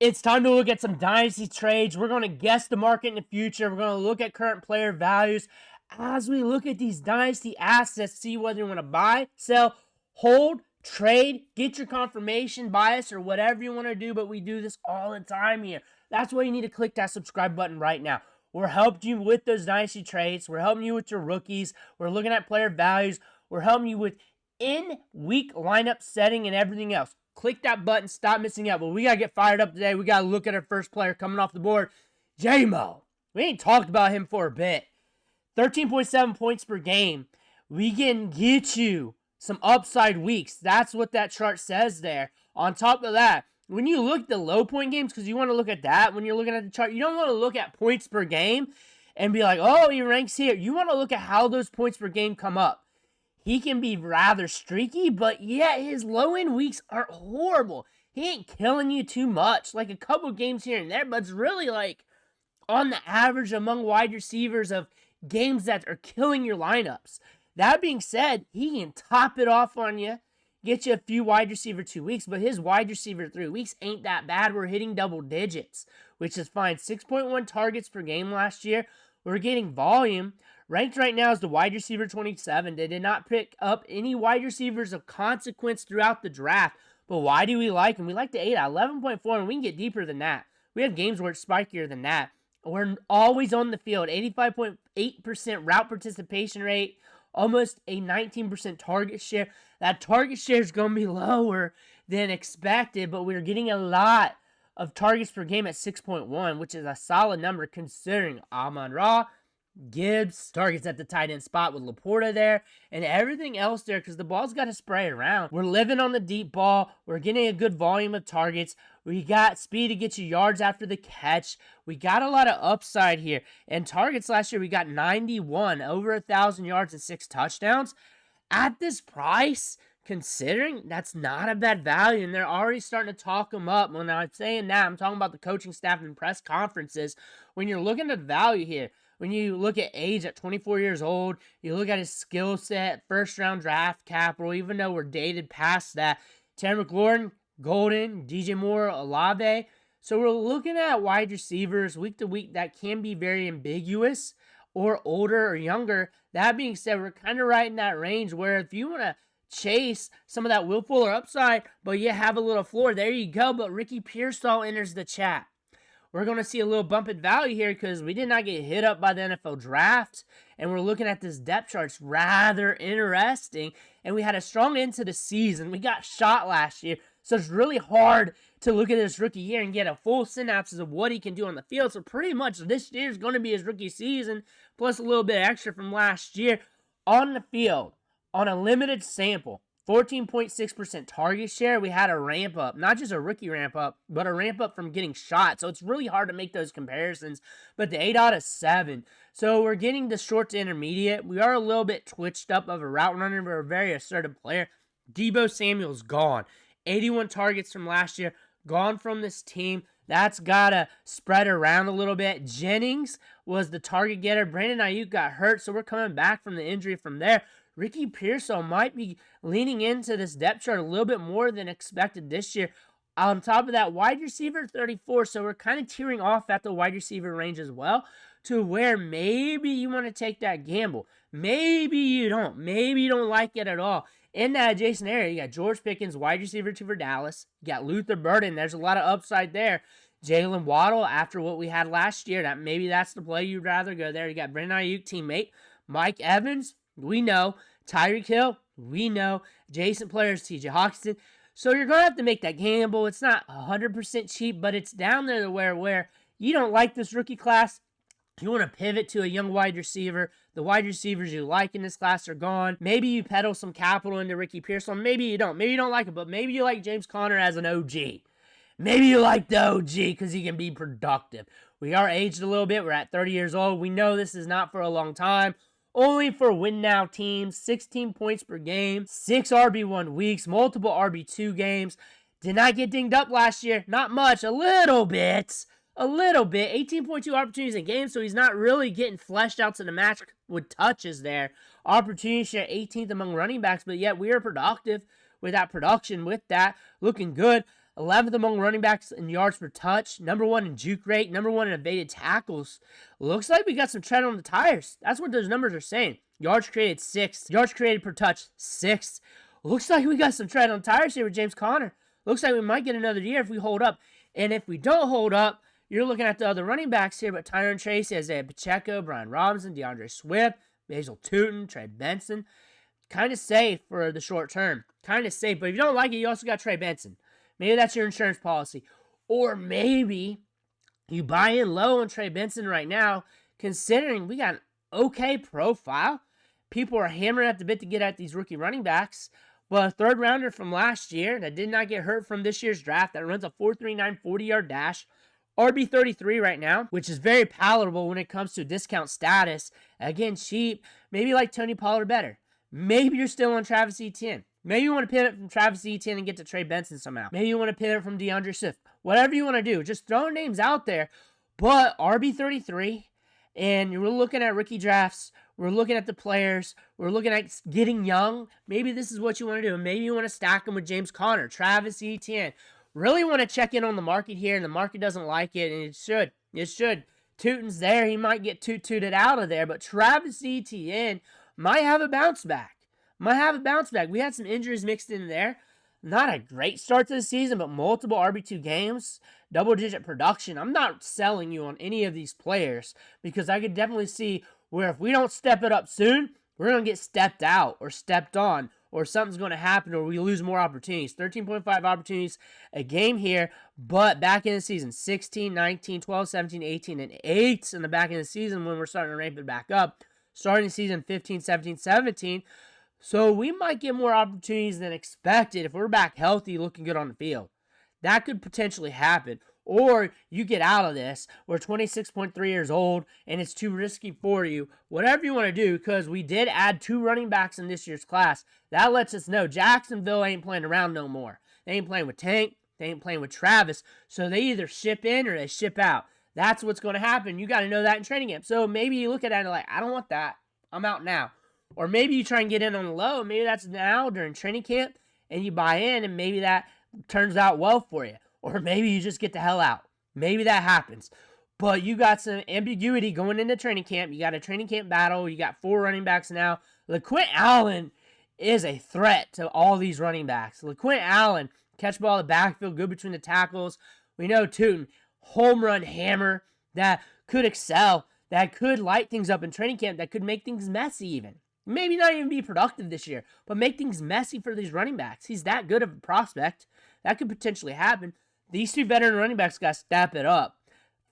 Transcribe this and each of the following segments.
It's time to look at some dynasty trades. We're going to guess the market in the future. We're going to look at current player values as we look at these dynasty assets, see whether you want to buy, sell, hold, trade, get your confirmation bias or whatever you want to do, but we do this all the time here. That's why you need to click that subscribe button right now. We're helping you with those dynasty trades. We're helping you with your rookies. We're looking at player values. We're helping you with in-week lineup setting and everything else. Click that button. Stop missing out. But we got to get fired up today. We got to look at our first player coming off the board, J-Mo. We ain't talked about him for a bit. 13.7 points per game. We can get you some upside weeks. That's what that chart says there. On top of that, when you look at the low point games, because you want to look at that when you're looking at the chart, you don't want to look at points per game and be like, oh, he ranks here. You want to look at how those points per game come up. He can be rather streaky, but yeah, his low-end weeks are horrible. He ain't killing you too much. Like a couple games here and there, but it's really like on the average among wide receivers of games that are killing your lineups. That being said, he can top it off on you, get you a few wide receiver 2 weeks, but his wide receiver 3 weeks ain't that bad. We're hitting double digits, which is fine. 6.1 targets per game last year. We're getting volume. Ranked right now is the wide receiver 27. They did not pick up any wide receivers of consequence throughout the draft. But why do we like him? We like the 8 at 11.4, and we can get deeper than that. We have games where it's spikier than that. We're always on the field. 85.8% route participation rate. Almost a 19% target share. That target share is going to be lower than expected, but we're getting a lot of targets per game at 6.1, which is a solid number considering Amon-Ra, Gibbs, targets at the tight end spot with Laporta there, and everything else there because the ball's got to spray around. We're living on the deep ball. We're getting a good volume of targets. We got speed to get you yards after the catch. We got a lot of upside here. And targets last year, we got 91, over 1,000 yards and 6 touchdowns. At this price, considering that's not a bad value, and they're already starting to talk him up. When I'm saying that, I'm talking about the coaching staff and press conferences. When you're looking at value here, when you look at age at 24 years old, you look at his skill set, first-round draft capital, even though we're dated past that. Terry McLaurin, Golden, DJ Moore, Olave. So we're looking at wide receivers week to week that can be very ambiguous or older or younger. That being said, we're kind of right in that range where if you want to chase some of that Will Fuller upside, but you have a little floor, there you go. But Ricky Pearsall enters the chat. We're going to see a little bump in value here because we did not get hit up by the NFL draft. And we're looking at this depth chart. It's rather interesting. And we had a strong end to the season. We got shot last year. So it's really hard to look at this rookie year and get a full synopsis of what he can do on the field. So pretty much this year is going to be his rookie season, plus a little bit extra from last year on the field on a limited sample. 14.6% target share. We had a ramp up, not just a rookie ramp up, but a ramp up from getting shot. So it's really hard to make those comparisons. But the 8 out of 7. So we're getting the short to intermediate. We are a little bit twitched up of a route runner, but a very assertive player. Deebo Samuel's gone. 81 targets from last year, gone from this team. That's got to spread around a little bit. Jennings was the target getter. Brandon Ayuk got hurt, so we're coming back from the injury from there. Ricky Pearsall might be leaning into this depth chart a little bit more than expected this year. On top of that, wide receiver 34, so we're kind of tearing off at the wide receiver range as well, to where maybe you want to take that gamble. Maybe you don't. Maybe you don't like it at all. In that adjacent area, you got George Pickens, wide receiver 2 for Dallas. You got Luther Burden. There's a lot of upside there. Jalen Waddle, after what we had last year, maybe that's the play you'd rather go there. You got Brandon Ayuk, teammate. Mike Evans, we know. Tyreek Hill, we know. Adjacent players, TJ Hawkinson. So you're going to have to make that gamble. It's not 100% cheap, but it's down there to where you don't like this rookie class. You want to pivot to a young wide receiver. The wide receivers you like in this class are gone. Maybe you peddle some capital into Ricky Pearsall. Maybe you don't. Maybe you don't like it, but maybe you like James Conner as an OG. Maybe you like the OG because he can be productive. We are aged a little bit. We're at 30 years old. We know this is not for a long time. Only for win-now teams. 16 points per game. 6 RB1 weeks. Multiple RB2 games. Did not get dinged up last year. Not much. A little bit. 18.2 opportunities in games, so he's not really getting fleshed out to the match with touches there. Opportunity share 18th among running backs, but yet we are productive with that production, with that looking good. 11th among running backs in yards per touch, number 1 in juke rate, number 1 in evaded tackles. Looks like we got some tread on the tires. That's what those numbers are saying. Yards created 6th, yards created per touch 6th. Looks like we got some tread on the tires here with James Conner. Looks like we might get another year if we hold up. And if we don't hold up, you're looking at the other running backs here, but Tyron Tracy, Isaiah Pacheco, Brian Robinson, DeAndre Swift, Basil Tootin, Trey Benson. Kind of safe for the short term. Kind of safe, but if you don't like it, you also got Trey Benson. Maybe that's your insurance policy. Or maybe you buy in low on Trey Benson right now, considering we got an okay profile. People are hammering at the bit to get at these rookie running backs. But a third rounder from last year that did not get hurt from this year's draft that runs a 4.39 40-yard dash. RB33 right now, which is very palatable when it comes to discount status. Again, cheap. Maybe like Tony Pollard better. Maybe you're still on Travis Etienne. Maybe you want to pivot from Travis Etienne and get to Trey Benson somehow. Maybe you want to pivot from DeAndre Swift. Whatever you want to do. Just throw names out there. But RB33, and we're looking at rookie drafts. We're looking at the players. We're looking at getting young. Maybe this is what you want to do. Maybe you want to stack them with James Conner, Travis Etienne. Really want to check in on the market here, and the market doesn't like it, and it should. It should. Tootin's there. He might get tooted out of there, but Travis Etienne might have a bounce back. We had some injuries mixed in there. Not a great start to the season, but multiple RB2 games, double-digit production. I'm not selling you on any of these players because I could definitely see where if we don't step it up soon, we're going to get stepped out or stepped on, or something's going to happen, or we lose more opportunities. 13.5 opportunities a game here, but back in the season, 16, 19, 12, 17, 18, and 8 in the back end of the season when we're starting to ramp it back up. Starting the season 15, 17, 17. So we might get more opportunities than expected if we're back healthy, looking good on the field. That could potentially happen. Or you get out of this, we're 26.3 years old, and it's too risky for you. Whatever you want to do, because we did add 2 running backs in this year's class. That lets us know Jacksonville ain't playing around no more. They ain't playing with Tank. They ain't playing with Travis. So they either ship in or they ship out. That's what's going to happen. You got to know that in training camp. So maybe you look at it and like, I don't want that. I'm out now. Or maybe you try and get in on the low. Maybe that's now during training camp, and you buy in, and maybe that turns out well for you. Or maybe you just get the hell out. Maybe that happens. But you got some ambiguity going into training camp. You got a training camp battle. You got 4 running backs now. LaQuint Allen is a threat to all these running backs. LaQuint Allen, catch ball in the backfield, good between the tackles. We know Tootin, home run hammer that could excel, that could light things up in training camp, that could make things messy even. Maybe not even be productive this year, but make things messy for these running backs. He's that good of a prospect. That could potentially happen. These 2 veteran running backs got to step it up.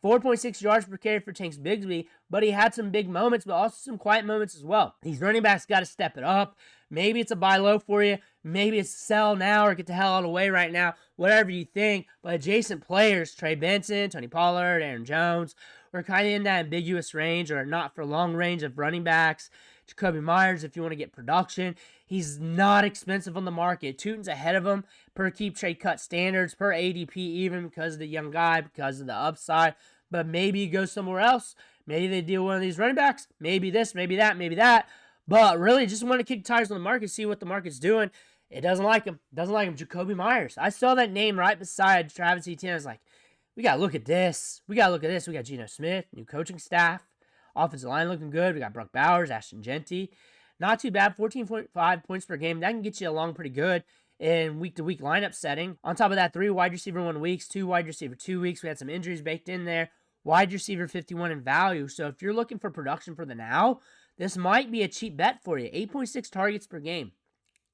4.6 yards per carry for Tanks Bigsby, but he had some big moments, but also some quiet moments as well. These running backs got to step it up. Maybe it's a buy low for you. Maybe it's sell now or get the hell out of the way right now. Whatever you think. But adjacent players, Trey Benson, Tony Pollard, Aaron Jones, we're kind of in that ambiguous range or not for long range of running backs. Jacoby Myers, if you want to get production. He's not expensive on the market. Tootin's ahead of him per keep trade cut standards, per ADP even because of the young guy, because of the upside. But maybe he goes somewhere else. Maybe they deal one of these running backs. Maybe this, maybe that, maybe that. But really just want to kick tires on the market, see what the market's doing. It doesn't like him. Jacoby Myers. I saw that name right beside Travis Etienne. I was like, we got to look at this. We got Geno Smith, new coaching staff. Offensive line looking good. We got Brock Bowers, Ashton Genty. Not too bad. 14.5 points per game. That can get you along pretty good in week-to-week lineup setting. On top of that, 3 wide receiver 1 weeks, 2 wide receiver 2 weeks. We had some injuries baked in there. Wide receiver 51 in value. So if you're looking for production for the now, this might be a cheap bet for you. 8.6 targets per game.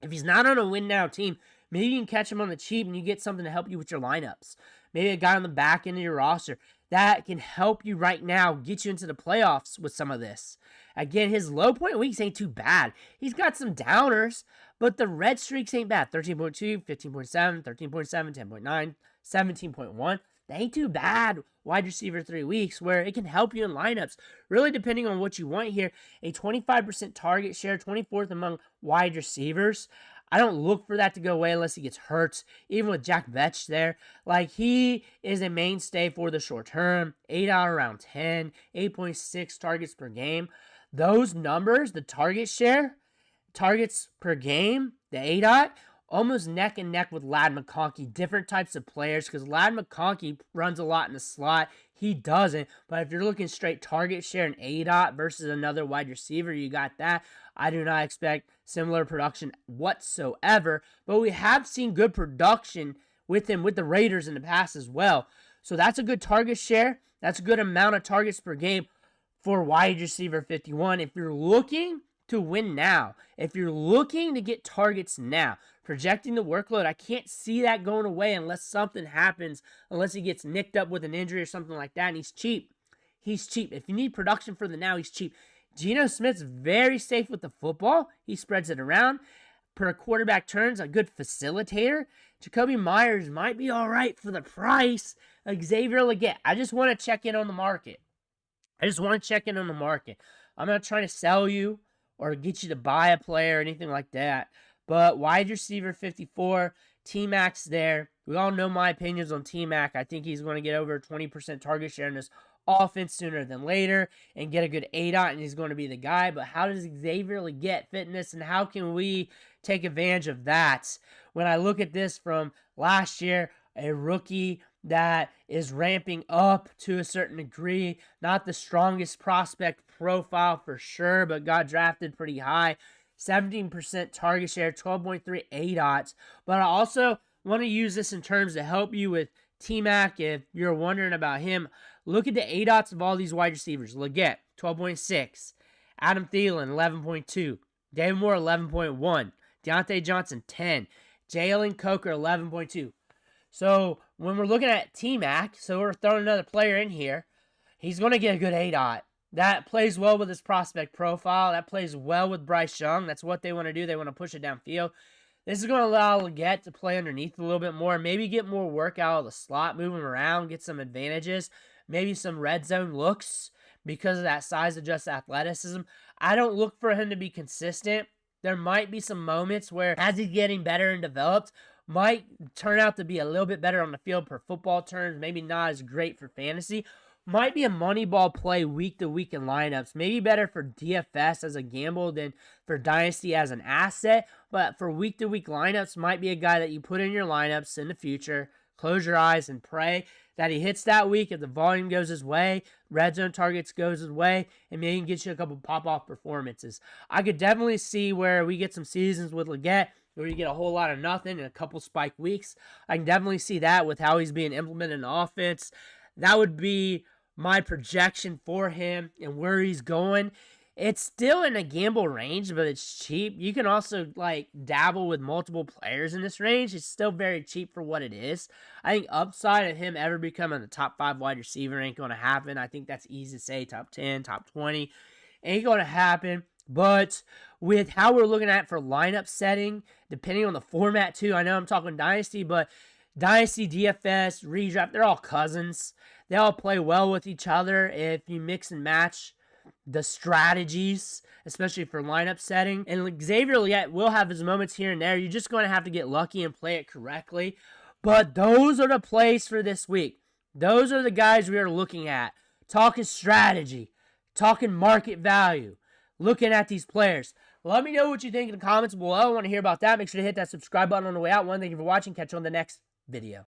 If he's not on a win-now team, maybe you can catch him on the cheap and you get something to help you with your lineups. Maybe a guy on the back end of your roster that can help you right now get you into the playoffs with some of this. Again, his low point weeks ain't too bad. He's got some downers, but the red streaks ain't bad. 13.2, 15.7, 13.7, 10.9, 17.1. They ain't too bad wide receiver 3 weeks where it can help you in lineups. Really depending on what you want here. A 25% target share, 24th among wide receivers. I don't look for that to go away unless he gets hurt. Even with Jack Vetch there, like he is a mainstay for the short term. 8 out of around 10, 8.6 targets per game. Those numbers, the target share, targets per game, the ADOT, almost neck and neck with Ladd McConkey. Different types of players, because Ladd McConkey runs a lot in the slot. He doesn't. But if you're looking straight target share and ADOT versus another wide receiver, you got that. I do not expect similar production whatsoever. But we have seen good production with him with the Raiders in the past as well. So that's a good target share. That's a good amount of targets per game for wide receiver 51. If you're looking to win now, if you're looking to get targets now, projecting the workload, I can't see that going away unless something happens, unless he gets nicked up with an injury or something like that, and he's cheap. He's cheap. If you need production for the now, he's cheap. Geno Smith's very safe with the football. He spreads it around. Per quarterback turns, a good facilitator. Jacoby Myers might be all right for the price. Xavier Legette. I just want to check in on the market. I'm not trying to sell you or get you to buy a player or anything like that. But wide receiver 54, T-Mac's there. We all know my opinions on T-Mac. I think he's going to get over 20% target share in this offense sooner than later and get a good ADOT, and he's going to be the guy. But how does Xavier Legette fit in this, and how can we take advantage of that? When I look at this from last year, a rookie that is ramping up to a certain degree, not the strongest prospect profile for sure, but got drafted pretty high. 17% target share, 12.3 ADOTs. But I also want to use this in terms to help you with T-Mac if you're wondering about him. Look at the ADOTs of all these wide receivers. Legette, 12.6. Adam Thielen, 11.2. David Moore, 11.1. Deontay Johnson, 10. Jalen Coker, 11.2. So when we're looking at T-Mac, so we're throwing another player in here, he's going to get a good ADOT. That plays well with his prospect profile. That plays well with Bryce Young. That's what they want to do. They want to push it downfield. This is going to allow Legette to play underneath a little bit more, maybe get more work out of the slot, move him around, get some advantages, maybe some red zone looks because of that size-adjusted athleticism. I don't look for him to be consistent. There might be some moments where, as he's getting better and developed, might turn out to be a little bit better on the field per football terms, maybe not as great for fantasy. Might be a money ball play week to week in lineups. Maybe better for DFS as a gamble than for Dynasty as an asset. But for week to week lineups, might be a guy that you put in your lineups in the future. Close your eyes and pray that he hits that week. If the volume goes his way, red zone targets goes his way, and maybe he can get you a couple pop-off performances. I could definitely see where we get some seasons with Legette where you get a whole lot of nothing in a couple spike weeks. I can definitely see that with how he's being implemented in the offense. That would be my projection for him and where he's going. It's still in a gamble range, but it's cheap. You can also dabble with multiple players in this range. It's still very cheap for what it is. I think upside of him ever becoming the top 5 wide receiver ain't going to happen. I think that's easy to say. Top 10, top 20 ain't going to happen. But with how we're looking at for lineup setting, depending on the format too, I know I'm talking Dynasty, but Dynasty, DFS, redraft, they're all cousins. They all play well with each other if you mix and match the strategies, especially for lineup setting. And Xavier Legette will have his moments here and there. You're just going to have to get lucky and play it correctly. But those are the plays for this week. Those are the guys we are looking at. Talking strategy, talking market value, looking at these players. Let me know what you think in the comments below. I want to hear about that. Make sure to hit that subscribe button on the way out. Thank you for watching. Catch you on the next video.